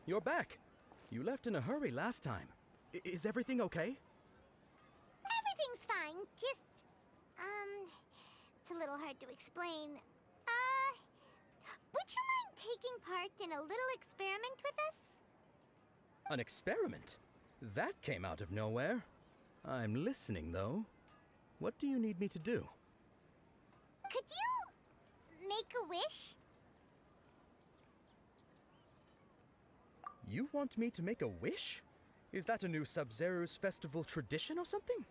you're back. You left in a hurry last time. Is everything okay? Everything's fine, just, it's a little hard to explain. Would you mind taking part in a little experiment with us? An experiment? That came out of nowhere. I'm listening, though. What do you need me to do? Could you make a wish? You want me to make a wish? Is that a new Sub-Zero's festival tradition or something?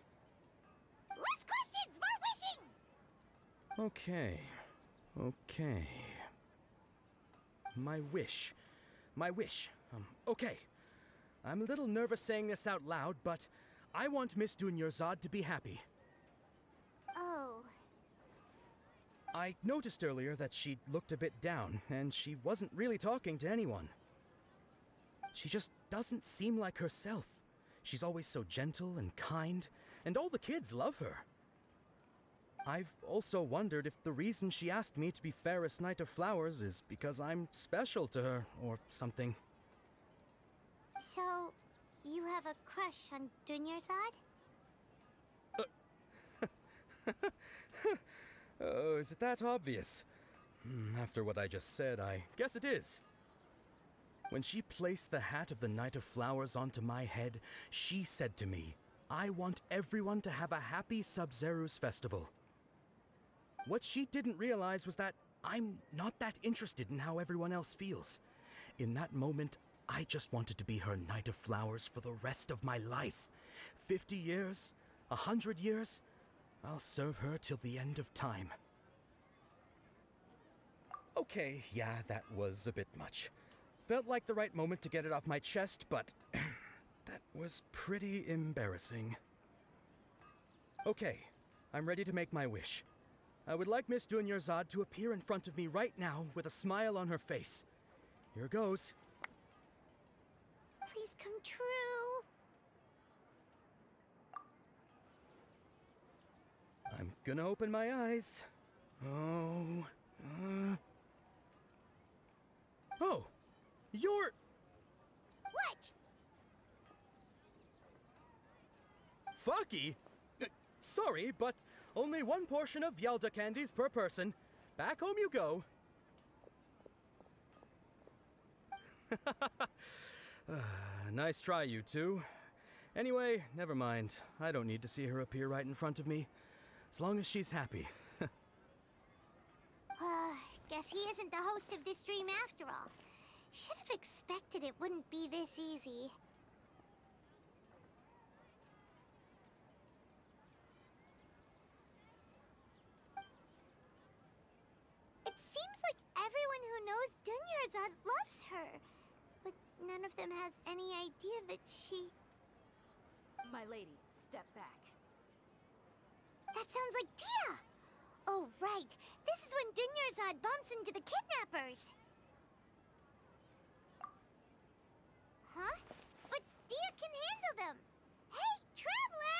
Less questions, more wishing! Okay. My wish. Okay. I'm a little nervous saying this out loud, but I want Miss Dunyarzad to be happy. Oh. I noticed earlier that she looked a bit down, and she wasn't really talking to anyone. She just doesn't seem like herself. She's always so gentle and kind, and all the kids love her. I've also wondered if the reason she asked me to be Fairest Knight of Flowers is because I'm special to her, or something. So, you have a crush on Dunyarzad? Oh, is it that obvious? After what I just said, I guess it is. When she placed the hat of the Knight of Flowers onto my head, she said to me, I want everyone to have a happy Sub-Zero's festival. What she didn't realize was that I'm not that interested in how everyone else feels. In that moment, I just wanted to be her Knight of Flowers for the rest of my life. 50 years, 100 years, I'll serve her till the end of time. Okay, yeah, that was a bit much. Felt like the right moment to get it off my chest, but that was pretty embarrassing. Okay, I'm ready to make my wish. I would like Miss Dunyarzad to appear in front of me right now with a smile on her face. Here goes. Please come true. I'm gonna open my eyes. Oh, you're... What? Fucky? Sorry, but only one portion of Yelda candies per person. Back home you go. Nice try, you two. Anyway, never mind. I don't need to see her appear right in front of me. As long as she's happy. Guess he isn't the host of this dream after all. Should have expected it wouldn't be this easy. It seems like everyone who knows Dunyarzad loves her. But none of them has any idea that she... My lady, step back. That sounds like Dia! Oh, right. This is when Dunyarzad bumps into the kidnappers. Huh? But Dia can handle them. Hey, Traveler!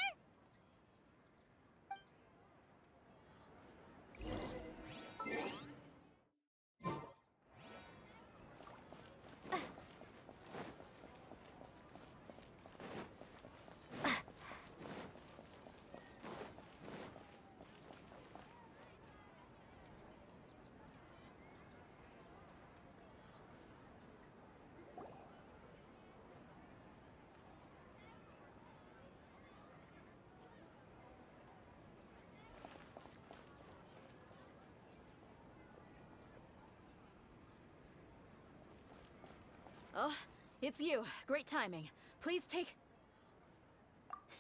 Oh, it's you. Great timing. Please take...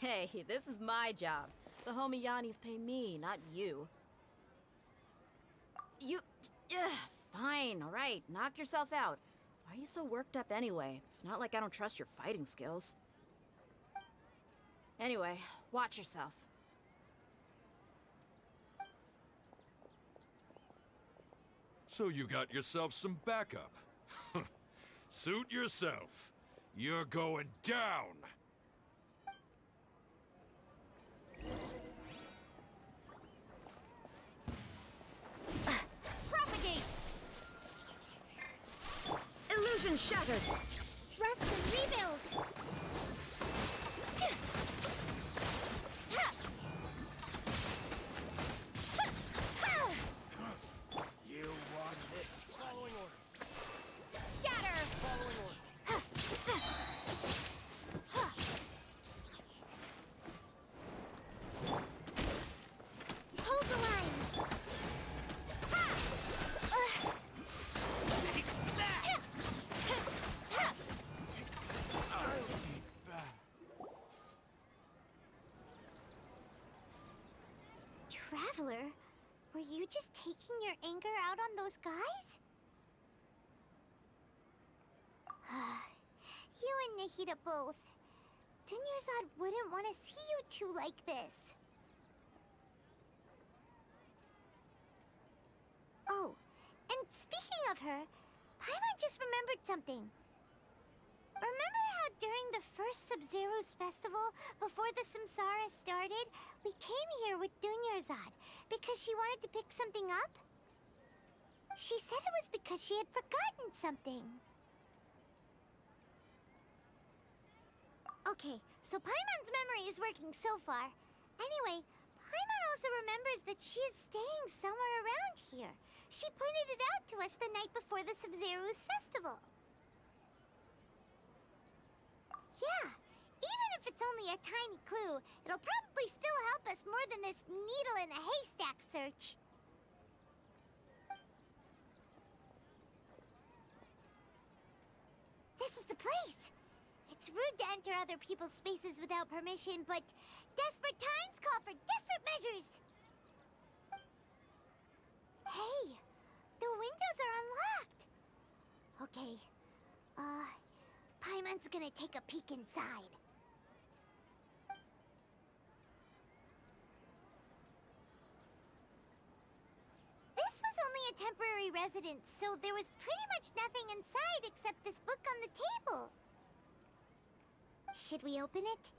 Hey, this is my job. The homie Yannis pay me, not you. Fine, all right. Knock yourself out. Why are you so worked up anyway? It's not like I don't trust your fighting skills. Anyway, watch yourself. So you got yourself some backup. Suit yourself. You're going down! Propagate! Illusion shattered! Traveler, were you just taking your anger out on those guys? You and Nahida both. Dunyarzad wouldn't want to see you two like this. Oh, and speaking of her, Paimon just remembered something. Remember how during the first Sub-Zero's festival, before the Samsara started, we came here with Dunyarzad because she wanted to pick something up? She said it was because she had forgotten something. Okay, so Paimon's memory is working so far. Anyway, Paimon also remembers that she is staying somewhere around here. She pointed it out to us the night before the Sub-Zero's festival. Yeah, even if it's only a tiny clue, it'll probably still help us more than this needle in a haystack search. This is the place. It's rude to enter other people's spaces without permission, but desperate times call for desperate measures. Hey, the windows are unlocked. Okay, Paimon's gonna take a peek inside. This was only a temporary residence, so there was pretty much nothing inside except this book on the table. Should we open it?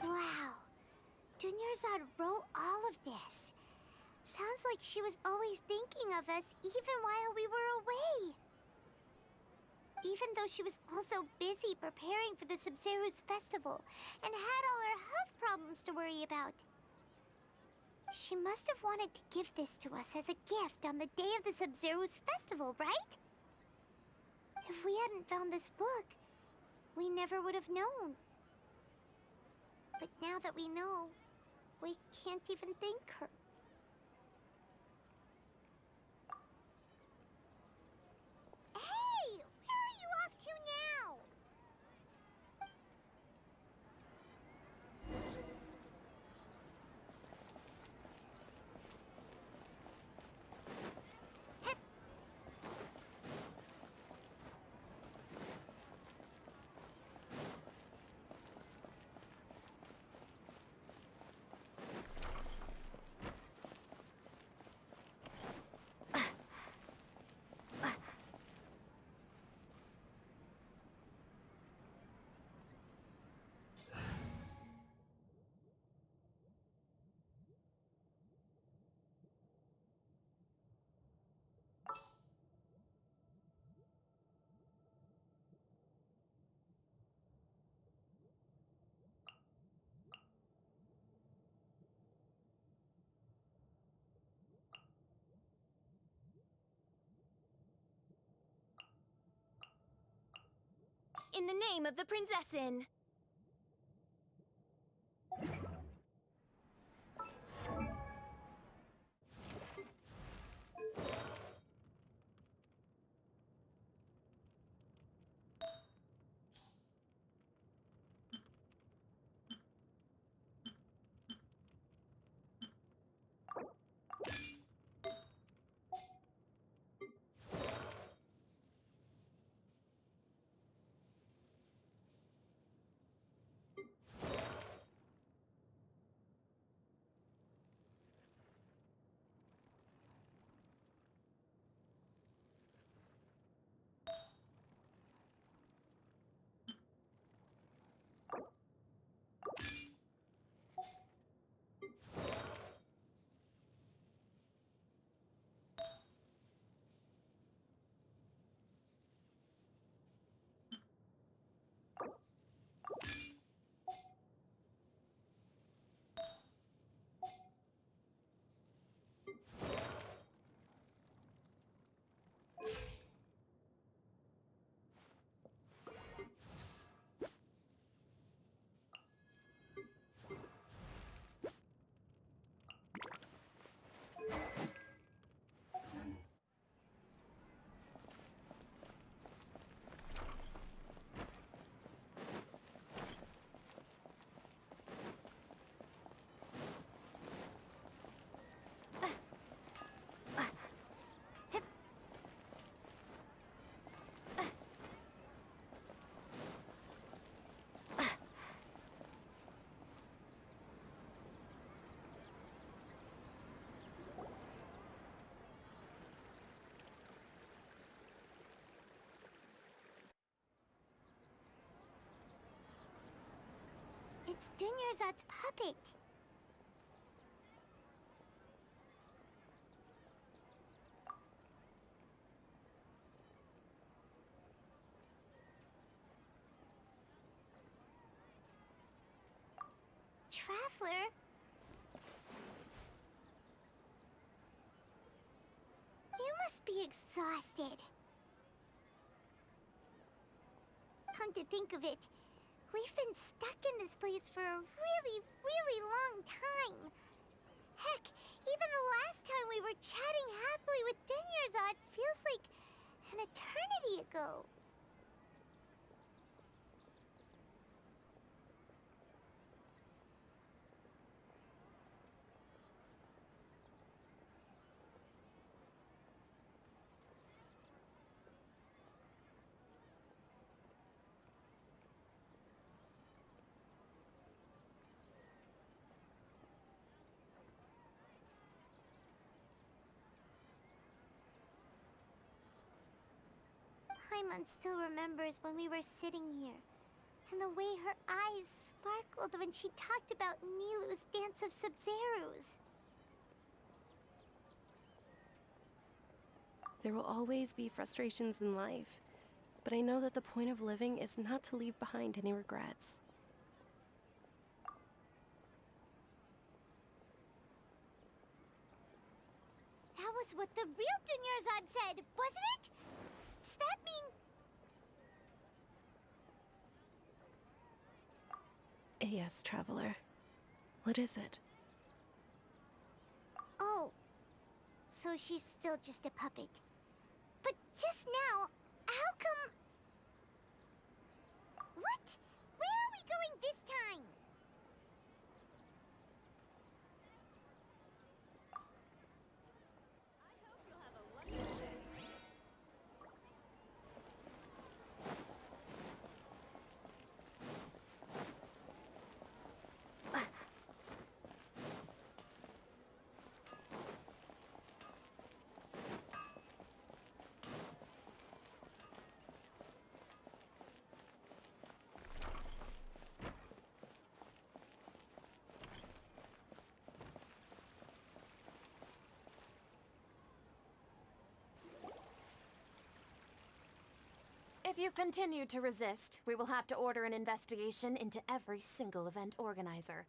Wow. Dunyarzad wrote all of this. Sounds like she was always thinking of us even while we were away. Even though she was also busy preparing for the Sub-Zero's festival and had all her health problems to worry about. She must have wanted to give this to us as a gift on the day of the Sub-Zero's festival, right? If we hadn't found this book, we never would have known. But now that we know, we can't even thank her. Hey! Where are you off to now? Hep. In the name of the Prinzessin! Dunyarzad's puppet. Traveler? You must be exhausted. Come to think of it, we've been stuck in this place for a really, really long time. Heck, even the last time we were chatting happily with Dunyarzad feels like an eternity ago. Paimon still remembers when we were sitting here, and the way her eyes sparkled when she talked about Nilu's dance of Sub-Zerus. There will always be frustrations in life, but I know that the point of living is not to leave behind any regrets. That was what the real Dunyarzad said, wasn't it? Does that mean... Yes, Traveler. What is it? Oh, so she's still just a puppet. But just now, how come... What? Where are we going this time? If you continue to resist, we will have to order an investigation into every single event organizer.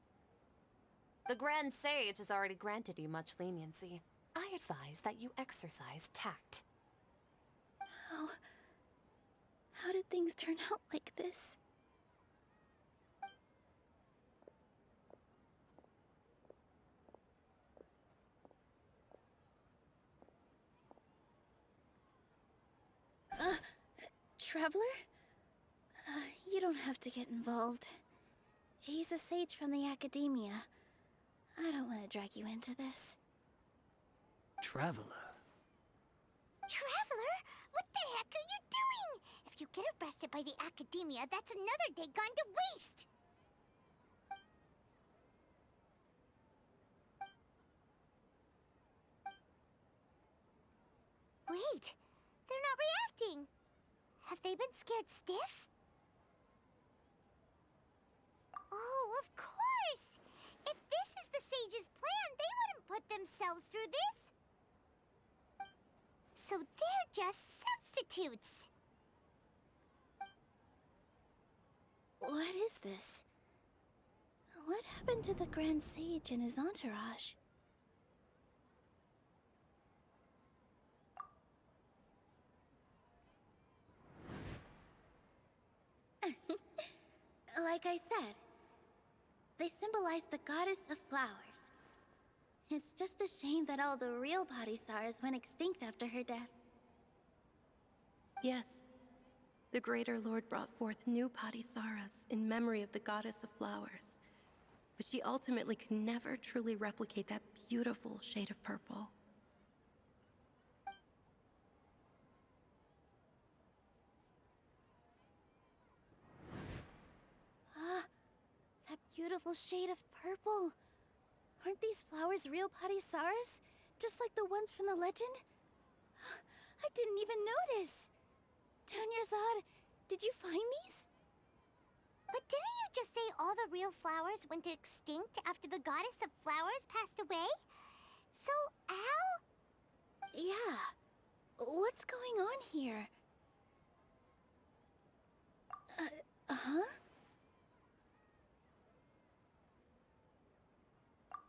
The Grand Sage has already granted you much leniency. I advise that you exercise tact. How did things turn out like this? Traveler? You don't have to get involved. He's a sage from the academia. I don't want to drag you into this. Traveler? Traveler? What the heck are you doing? If you get arrested by the academia, that's another day gone to waste! Wait, they're not reacting. Have they been scared stiff? Oh, of course! If this is the sage's plan, they wouldn't put themselves through this. So they're just substitutes. What is this? What happened to the Grand Sage and his entourage? Like I said, they symbolize the goddess of flowers. It's just a shame that all the real Bodhisattvas went extinct after her death. Yes. The Greater Lord brought forth new Bodhisattvas in memory of the goddess of flowers. But she ultimately could never truly replicate that beautiful shade of purple. That beautiful shade of purple. Aren't these flowers real Bodhisattvas? Just like the ones from the legend? I didn't even notice. Dunyarzad, did you find these? But didn't you you just say all the real flowers went extinct after the goddess of flowers passed away? So, Al? Yeah. What's going on here? Huh?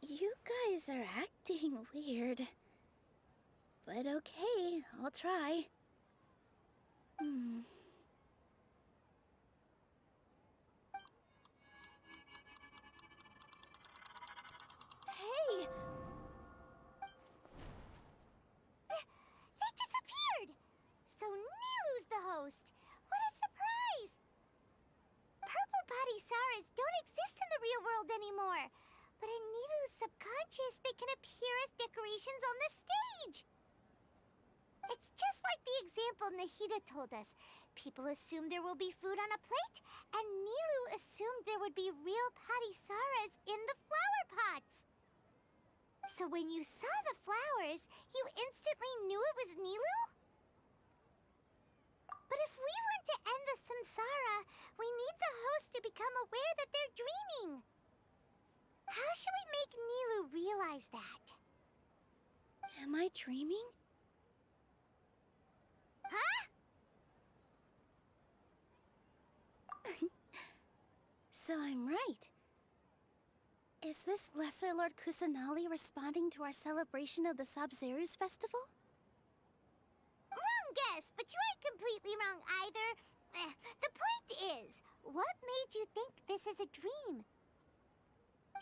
You guys are acting weird. But okay, I'll try. Hey! They disappeared! So Nilu's the host. What a surprise! Purple body Saras don't exist in the real world anymore. But in Nilu's subconscious, they can appear as decorations on the stage. It's just like the example Nahida told us. People assume there will be food on a plate, and Nilu assumed there would be real Padisaras in the flower pots. So when you saw the flowers, you instantly knew it was Nilu? But if we want to end the samsara, we need the host to become aware that they're dreaming. How should we make Nilu realize that? Am I dreaming? Huh? So I'm right. Is this Lesser Lord Kusanali responding to our celebration of the Sabzeruz festival? Wrong guess, but you aren't completely wrong either. The point is, what made you think this is a dream?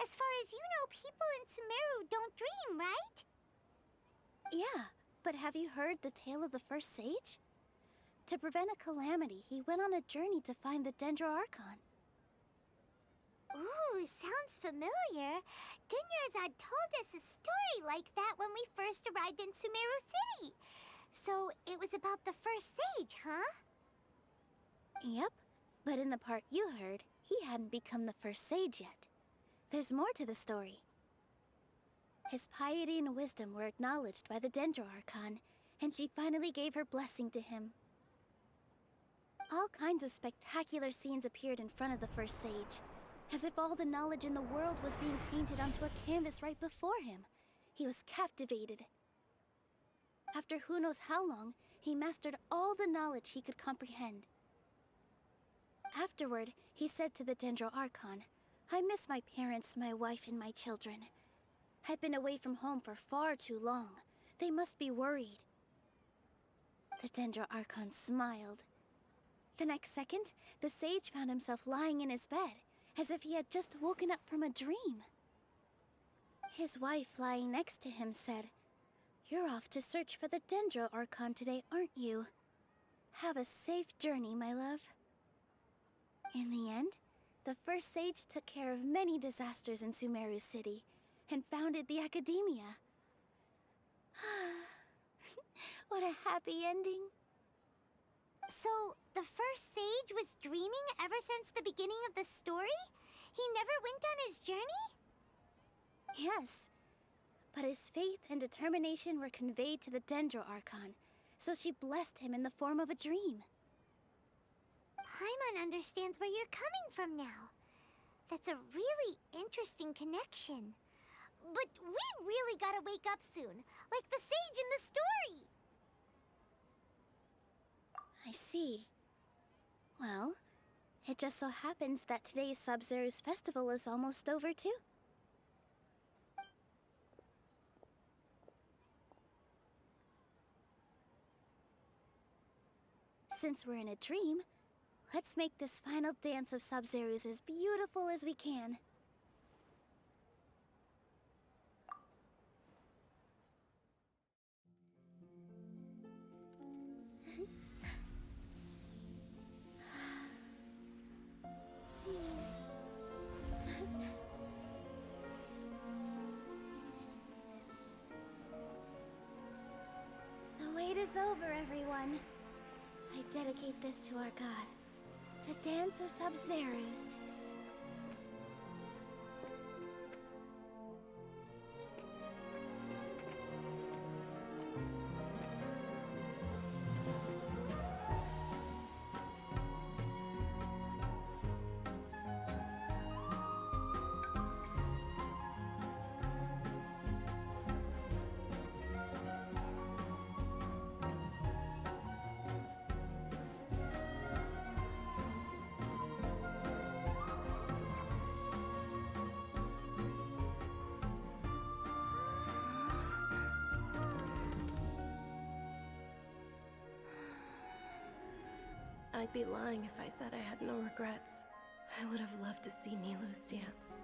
As far as you know, people in Sumeru don't dream, right? Yeah, but have you heard the tale of the first sage? To prevent a calamity, he went on a journey to find the Dendro Archon. Ooh, sounds familiar. Dunyarzad told us a story like that when we first arrived in Sumeru City. So it was about the first sage, huh? Yep, but in the part you heard, he hadn't become the first sage yet. There's more to the story. His piety and wisdom were acknowledged by the Dendro Archon, and she finally gave her blessing to him. All kinds of spectacular scenes appeared in front of the first sage, as if all the knowledge in the world was being painted onto a canvas right before him. He was captivated. After who knows how long, he mastered all the knowledge he could comprehend. Afterward, he said to the Dendro Archon, "I miss my parents, my wife, and my children. I've been away from home for far too long. They must be worried." The Dendro Archon smiled. The next second, the sage found himself lying in his bed, as if he had just woken up from a dream. His wife, lying next to him, said, "You're off to search for the Dendro Archon today, aren't you? Have a safe journey, my love." In the end, the first sage took care of many disasters in Sumeru City, and founded the Academia. What a happy ending. So, the first sage was dreaming ever since the beginning of the story? He never went on his journey? Yes, but his faith and determination were conveyed to the Dendro Archon, so she blessed him in the form of a dream. Paimon understands where you're coming from now. That's a really interesting connection. But we really gotta wake up soon, like the sage in the story! I see. Well, it just so happens that today's Sabzeruz festival is almost over too. Since we're in a dream, let's make this final dance of Sabzeruz as beautiful as we can. The wait is over, everyone. I dedicate this to our god, the Dance of Sabzeruz. I'd be lying if I said I had no regrets. I would have loved to see Nilou's dance.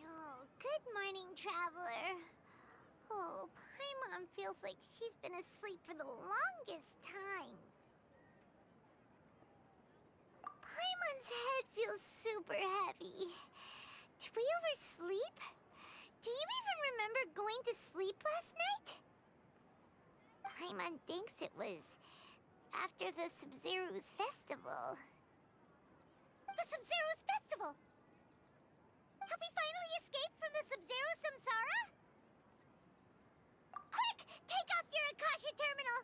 Oh, good morning, traveler. Oh, Paimon feels like she's been asleep for the longest time. Paimon's head feels super heavy. Did we oversleep? Do you even remember going to sleep last night? Paimon thinks it was after the Sub-Zero's festival. The Sub-Zero's festival! Have we finally escaped from the Sub-Zero samsara? Quick! Take off your Akasha terminal!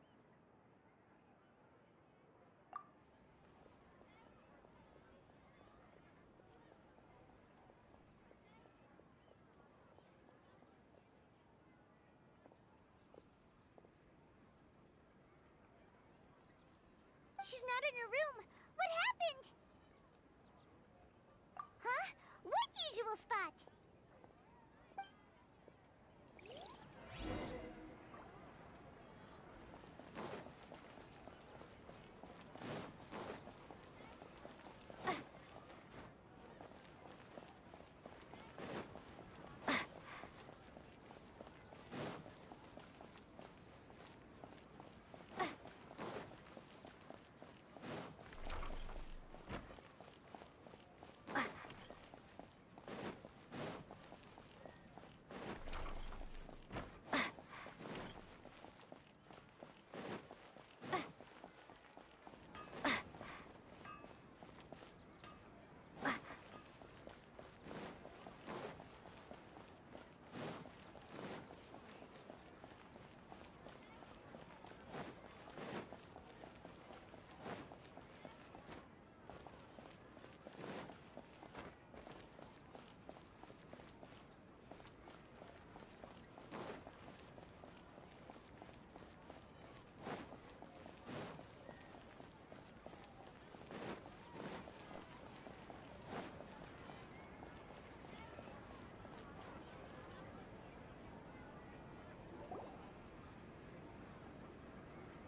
She's not in her room. What happened? Huh? What usual spot?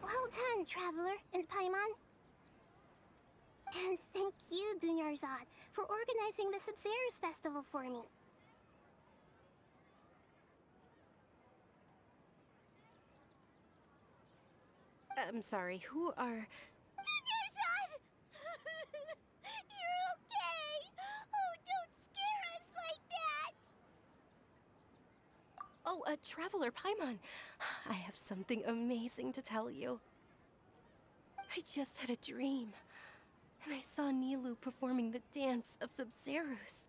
Well done, Traveler and Paimon. And thank you, Dunyarzad, for organizing the Sub-Zero's festival for me. I'm sorry, who are... Dunyarzad! You're okay! Oh, don't scare us like that! Oh, Traveler Paimon. I have something amazing to tell you. I just had a dream, and I saw Nilou performing the dance of Sub-Zero's.